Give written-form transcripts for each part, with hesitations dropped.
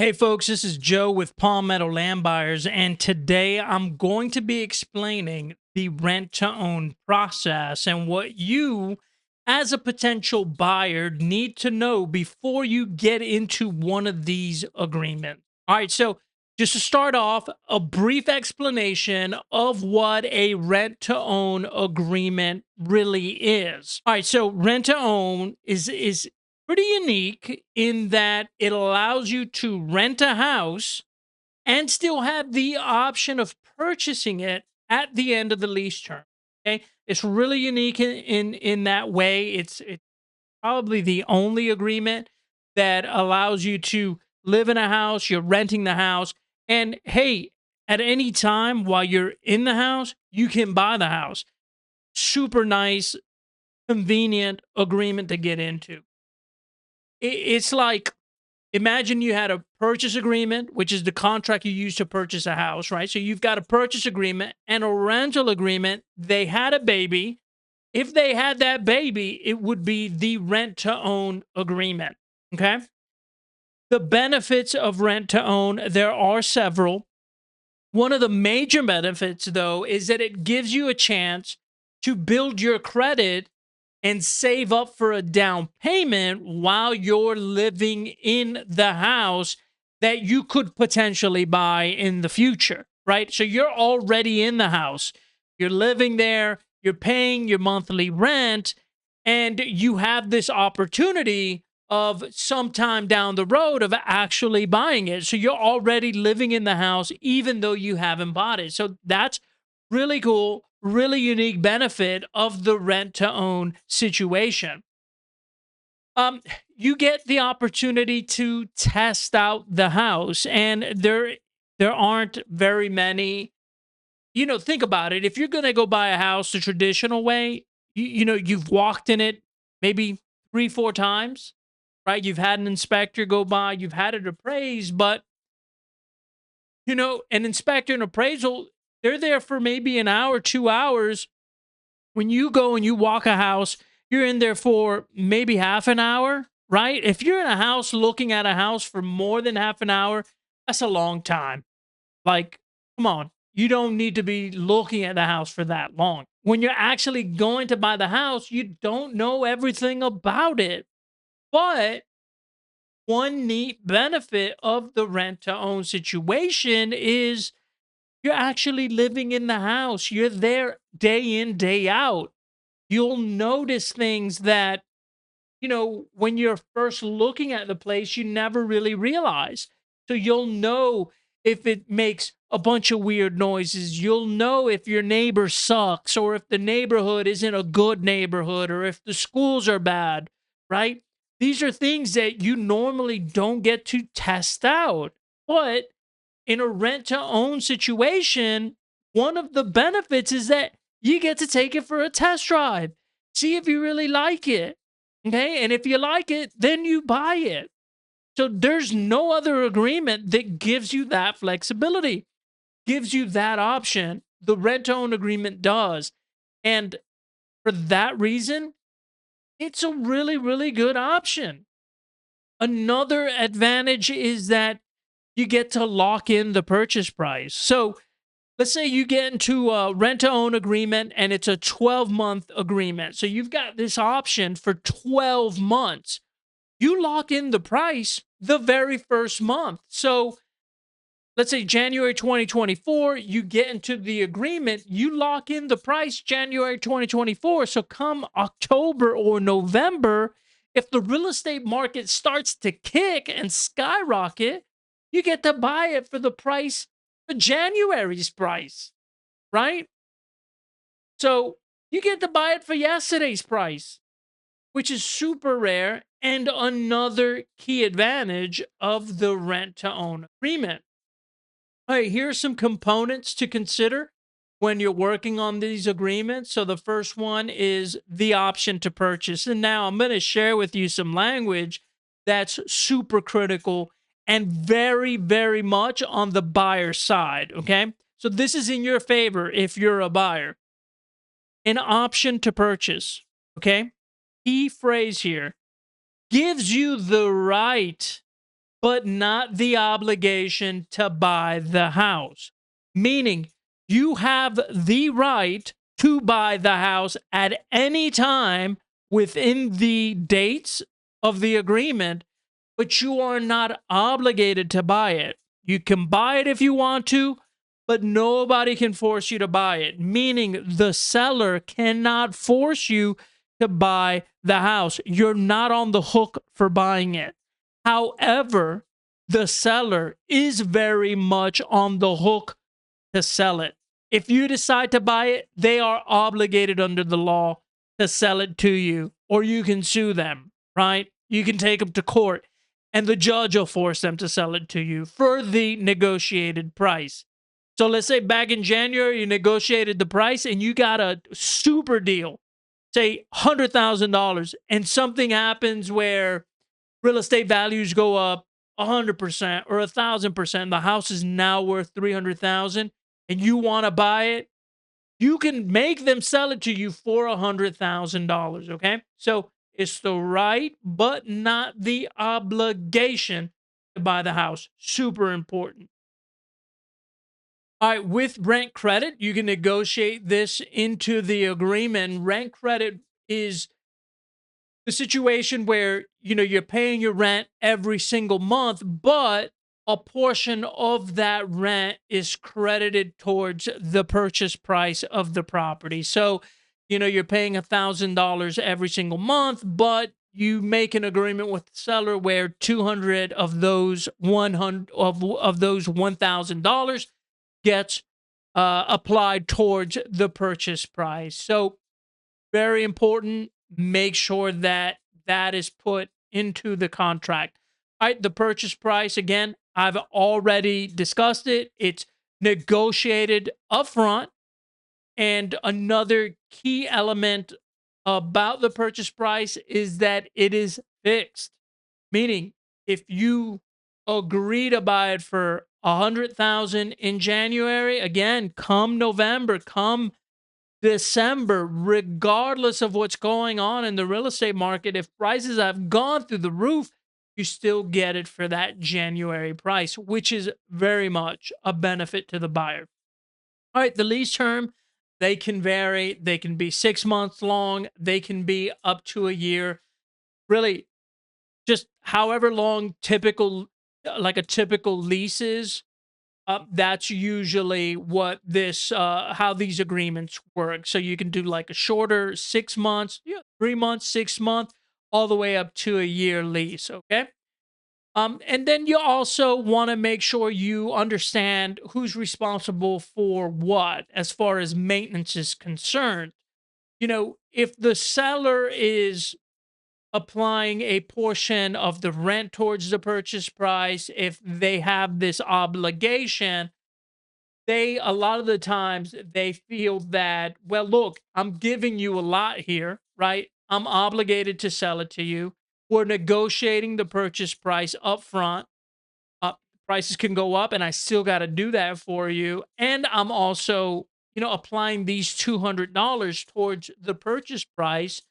Hey folks, this is Joe with Palmetto Land Buyers, and today I'm going to be explaining the rent to own process and what you, as a potential buyer, need to know before you get into one of these agreements. All right, so just to start off, a brief explanation of what a rent to own agreement really is. All right, so rent to own is pretty unique in that it allows you to rent a house and still have the option of purchasing it at the end of the lease term. Okay, it's really unique in that way. It's probably the only agreement that allows you to live in a house. You're renting the house, and hey, at any time while you're in the house, you can buy the house. Super nice, convenient agreement to get into. It's like, imagine you had a purchase agreement, which is the contract you use to purchase a house, right? So you've got a purchase agreement and a rental agreement. They had a baby. If they had that baby, it would be the rent to own agreement. Okay. The benefits of rent to own, there are several. One of the major benefits, though, is that it gives you a chance to build your credit and save up for a down payment while you're living in the house that you could potentially buy in the future, right? So you're already in the house, you're living there, you're paying your monthly rent, and you have this opportunity of sometime down the road of actually buying it. So you're already living in the house, even though you haven't bought it. So that's really cool, really unique benefit of the rent to own situation. Um, you get the opportunity to test out the house, and there aren't very many. Think about it. If you're going to go buy a house the traditional way, you've walked in it maybe 3, 4 times, right? You've had an inspector go by, you've had it appraised, but an inspector and appraisal, they're there for maybe an hour, 2 hours. When you go and you walk a house, you're in there for maybe half an hour, right? If you're in a house looking at a house for more than half an hour, that's a long time. Like, come on, you don't need to be looking at the house for that long. When you're actually going to buy the house, you don't know everything about it. But one neat benefit of the rent to own situation is you're actually living in the house. You're there day in, day out. You'll notice things that, when you're first looking at the place, you never really realize. So you'll know if it makes a bunch of weird noises. You'll know if your neighbor sucks or if the neighborhood isn't a good neighborhood or if the schools are bad, right? These are things that you normally don't get to test out. But in a rent to own situation, one of the benefits is that you get to take it for a test drive, see if you really like it. Okay. And if you like it, then you buy it. So there's no other agreement that gives you that flexibility, gives you that option. The rent to own agreement does. And for that reason, it's a really, really good option. Another advantage is that you get to lock in the purchase price. So let's say you get into a rent to own agreement and it's a 12-month agreement. So you've got this option for 12 months. You lock in the price the very first month. So let's say January 2024, you get into the agreement, you lock in the price January 2024. So come October or November, if the real estate market starts to kick and skyrocket, you get to buy it for the price for January's price, right? So you get to buy it for yesterday's price, which is super rare and another key advantage of the rent to own agreement. All right, here's some components to consider when you're working on these agreements. So the first one is the option to purchase. And now I'm going to share with you some language that's super critical and very, very much on the buyer side. Okay. So this is in your favor if you're a buyer. An option to purchase. Okay. Key phrase here, gives you the right but not the obligation to buy the house. Meaning, you have the right to buy the house at any time within the dates of the agreement, but you are not obligated to buy it. You can buy it if you want to, but nobody can force you to buy it. Meaning, the seller cannot force you to buy the house. You're not on the hook for buying it. However, the seller is very much on the hook to sell it. If you decide to buy it, they are obligated under the law to sell it to you, or you can sue them, right? You can take them to court, and the judge will force them to sell it to you for the negotiated price. So let's say back in January, you negotiated the price and you got a super deal, say $100,000, and something happens where real estate values go up 100% or 1,000%. The house is now worth 300,000, and you want to buy it. You can make them sell it to you for $100,000. Okay, so it's the right, but not the obligation to buy the house. Super important. All right, with rent credit, you can negotiate this into the agreement. Rent credit is the situation where you're paying your rent every single month, but a portion of that rent is credited towards the purchase price of the property. So you're paying $1,000 every single month, but you make an agreement with the seller where 200 of those 100 of those $1,000 gets applied towards the purchase price. So very important. Make sure that that is put into the contract. All right, the purchase price, again, I've already discussed it. It's negotiated upfront. And another key element about the purchase price is that it is fixed. Meaning, if you agree to buy it for 100,000 in January, again, come November, come December, regardless of what's going on in the real estate market, if prices have gone through the roof, you still get it for that January price, which is very much a benefit to the buyer. All right, the lease term, they can vary. They can be 6 months long, they can be up to a year. Really, just however long like a typical lease is, that's usually what how these agreements work. So you can do like a shorter 6 months, 3 months, 6 month, all the way up to a year lease. Okay. And then you also want to make sure you understand who's responsible for what as far as maintenance is concerned. If the seller is applying a portion of the rent towards the purchase price, if they have this obligation, they a lot of the times they feel that, well, look, I'm giving you a lot here, right? I'm obligated to sell it to you. We're negotiating the purchase price up front. Prices can go up, and I still got to do that for you. And I'm also, applying these $200 towards the purchase price.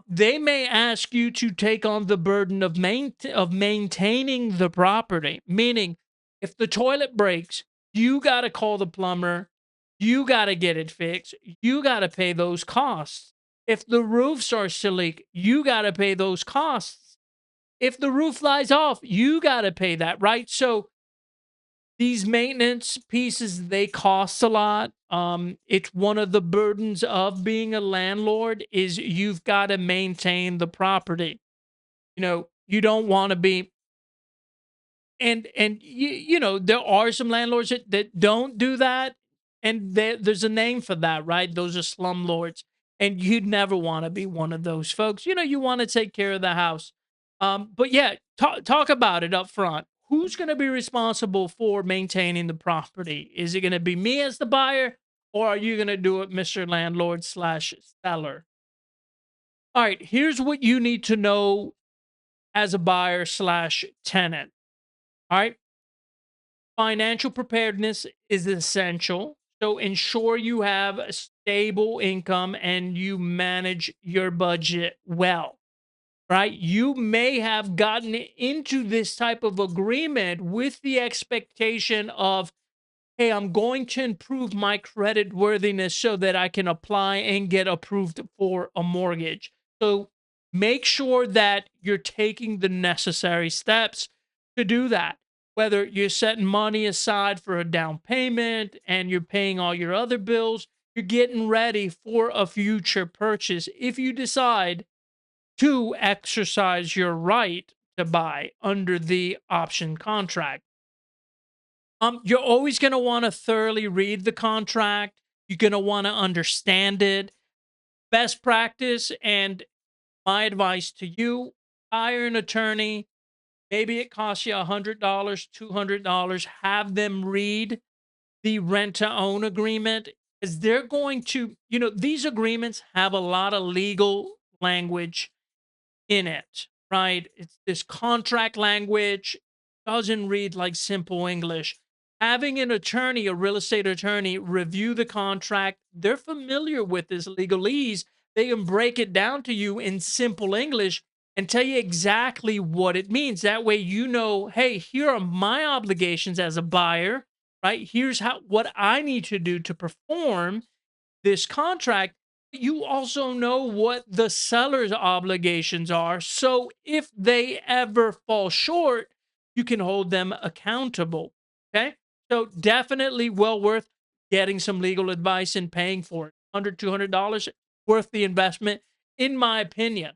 They may ask you to take on the burden of maintaining the property. Meaning, if the toilet breaks, you got to call the plumber, you got to get it fixed, you got to pay those costs. If the roof starts to leak, you got to pay those costs. If the roof flies off, you got to pay that, right? So these maintenance pieces, they cost a lot. It's one of the burdens of being a landlord is you've got to maintain the property. You don't want to be, and there are some landlords that don't do that, and there's a name for that, right? Those are slumlords, and you'd never want to be one of those folks. You want to take care of the house. But yeah, talk about it up front. Who's going to be responsible for maintaining the property? Is it going to be me as the buyer, or are you going to do it, Mr. Landlord slash seller? All right, here's what you need to know as a buyer slash tenant. All right, financial preparedness is essential. So ensure you have a stable income and you manage your budget well. right? You may have gotten into this type of agreement with the expectation of, hey, I'm going to improve my credit worthiness so that I can apply and get approved for a mortgage. So make sure that you're taking the necessary steps to do that. Whether you're setting money aside for a down payment and you're paying all your other bills, you're getting ready for a future purchase if you decide to exercise your right to buy under the option contract. You're always going to want to thoroughly read the contract. You're going to want to understand it. Best practice, and my advice to you: hire an attorney. Maybe it costs you $100, $200. Have them read the rent to own agreement, because they're going to, these agreements have a lot of legal language in it, right? It's this contract language, doesn't read like simple English. Having an attorney, a real estate attorney, review the contract, they're familiar with this legalese. They can break it down to you in simple English and tell you exactly what it means. That way, hey, here are my obligations as a buyer, right? Here's what I need to do to perform this contract. You also know what the seller's obligations are. So if they ever fall short, you can hold them accountable. Okay. So definitely well worth getting some legal advice and paying for it. $100, $200, worth the investment, in my opinion.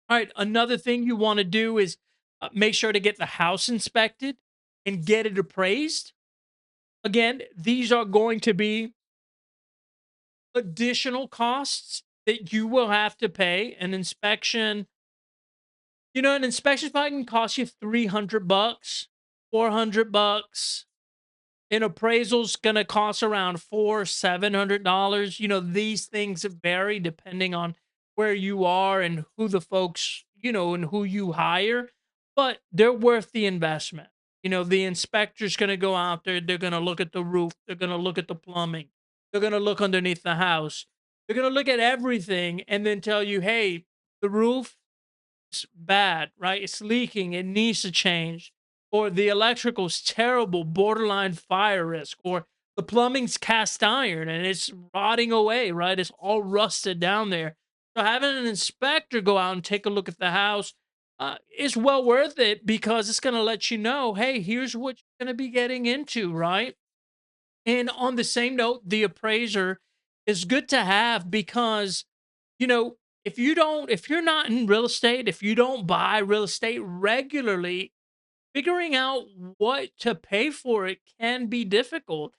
All right. Another thing you want to do is make sure to get the house inspected and get it appraised. Again, these are going to be additional costs that you will have to pay. An inspection probably can cost you $300, $400. An appraisal's gonna cost around $700. These things vary depending on where you are and who the folks, and who you hire, but they're worth the investment. The inspector's gonna go out there, they're gonna look at the roof, they're gonna look at the plumbing, they're gonna look underneath the house, they're gonna look at everything and then tell you, hey, the roof bad, right? It's leaking, it needs to change. Or the electrical's terrible, borderline fire risk. Or the plumbing's cast iron and it's rotting away, right? It's all rusted down there. So having an inspector go out and take a look at the house is well worth it, because it's going to let you know, hey, here's what you're going to be getting into, right? And on the same note, the appraiser is good to have because, if you're not in real estate, if you don't buy real estate regularly, figuring out what to pay for it can be difficult.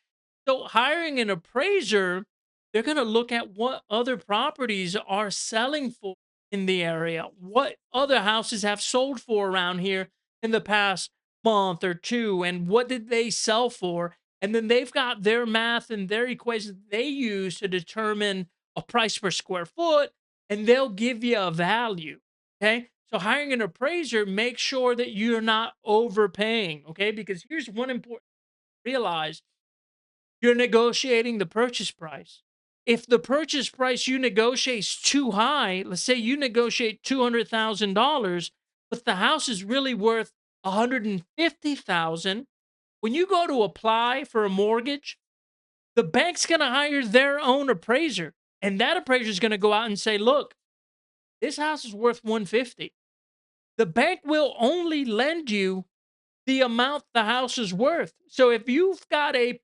So hiring an appraiser, they're going to look at what other properties are selling for in the area, what other houses have sold for around here in the past month or two, and what did they sell for? And then they've got their math and their equations they use to determine a price per square foot, and they'll give you a value. Okay. So hiring an appraiser, make sure that you're not overpaying. Okay. Because here's one important realize: you're negotiating the purchase price. If the purchase price you negotiate is too high, let's say you negotiate $200,000, but the house is really worth 150,000. When you go to apply for a mortgage, the bank's going to hire their own appraiser, and that appraiser is going to go out and say, "Look, this house is worth 150." The bank will only lend you the amount the house is worth. So if you've got a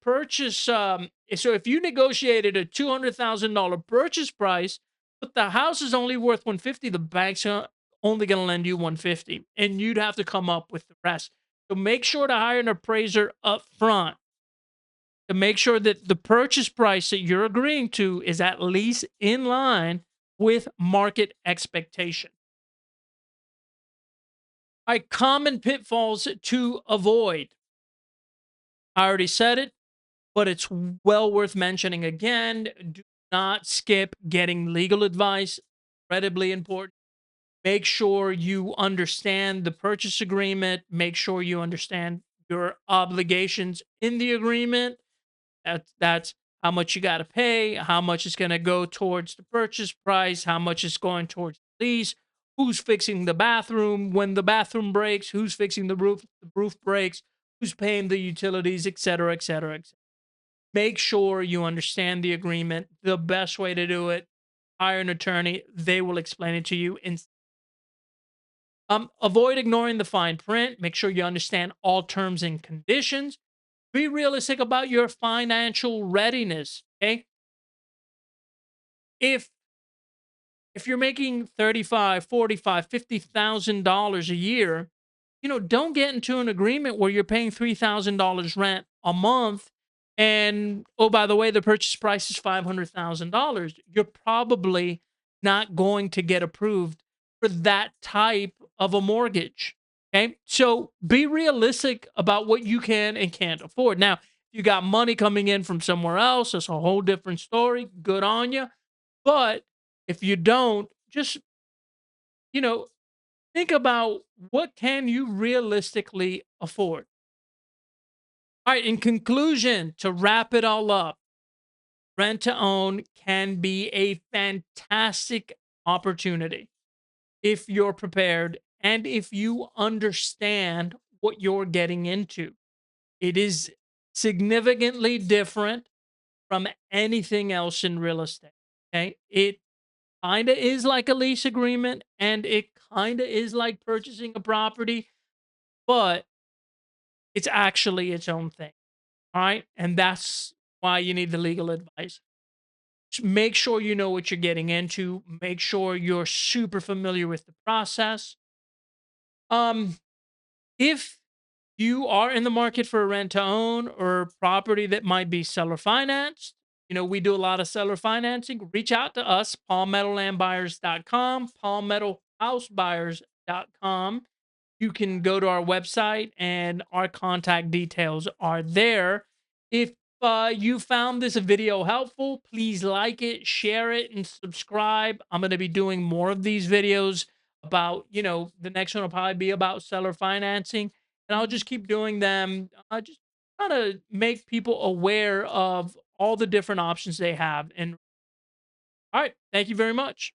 so if you negotiated a $200,000 purchase price, but the house is only worth 150, the bank's only going to lend you 150, and you'd have to come up with the rest. So make sure to hire an appraiser up front to make sure that the purchase price that you're agreeing to is at least in line with market expectation. All right, common pitfalls to avoid. I already said it, but it's well worth mentioning again. Do not skip getting legal advice. Incredibly important. Make sure you understand the purchase agreement. Make sure you understand your obligations in the agreement. That's how much you got to pay, how much is going to go towards the purchase price, how much is going towards the lease, who's fixing the bathroom when the bathroom breaks, who's fixing the roof breaks, who's paying the utilities, et cetera, et cetera, et cetera. Make sure you understand the agreement. The best way to do it, hire an attorney. They will explain it to you. And avoid ignoring the fine print. Make sure you understand all terms and conditions. Be realistic about your financial readiness. Okay. If if you're making 35, 45, $50,000 a year, don't get into an agreement where you're paying $3,000 rent a month and, oh, by the way, the purchase price is $500,000. You're probably not going to get approved for that type of a mortgage. Okay? So be realistic about what you can and can't afford. Now, you got money coming in from somewhere else, that's a whole different story. Good on you. But if you don't, just, you know, think about what can you realistically afford. All right, in conclusion, to wrap it all up, rent to own can be a fantastic opportunity if you're prepared and if you understand what you're getting into. It is significantly different from anything else in real estate. Okay. It kind of is like a lease agreement and it kind of is like purchasing a property, but it's actually its own thing. All right. And that's why you need the legal advice. Make sure you know what you're getting into. Make sure you're super familiar with the process. Um, if you are in the market for a rent to own or property that might be seller financed, we do a lot of seller financing. Reach out to us, palmettolandbuyers.com, palmettohousebuyers.com. You can go to our website and our contact details are there. If you found this video helpful, please like it, share it, and subscribe. I'm going to be doing more of these videos about, the next one will probably be about seller financing. And I'll just keep doing them. Just trying to make people aware of all the different options they have. And all right, thank you very much.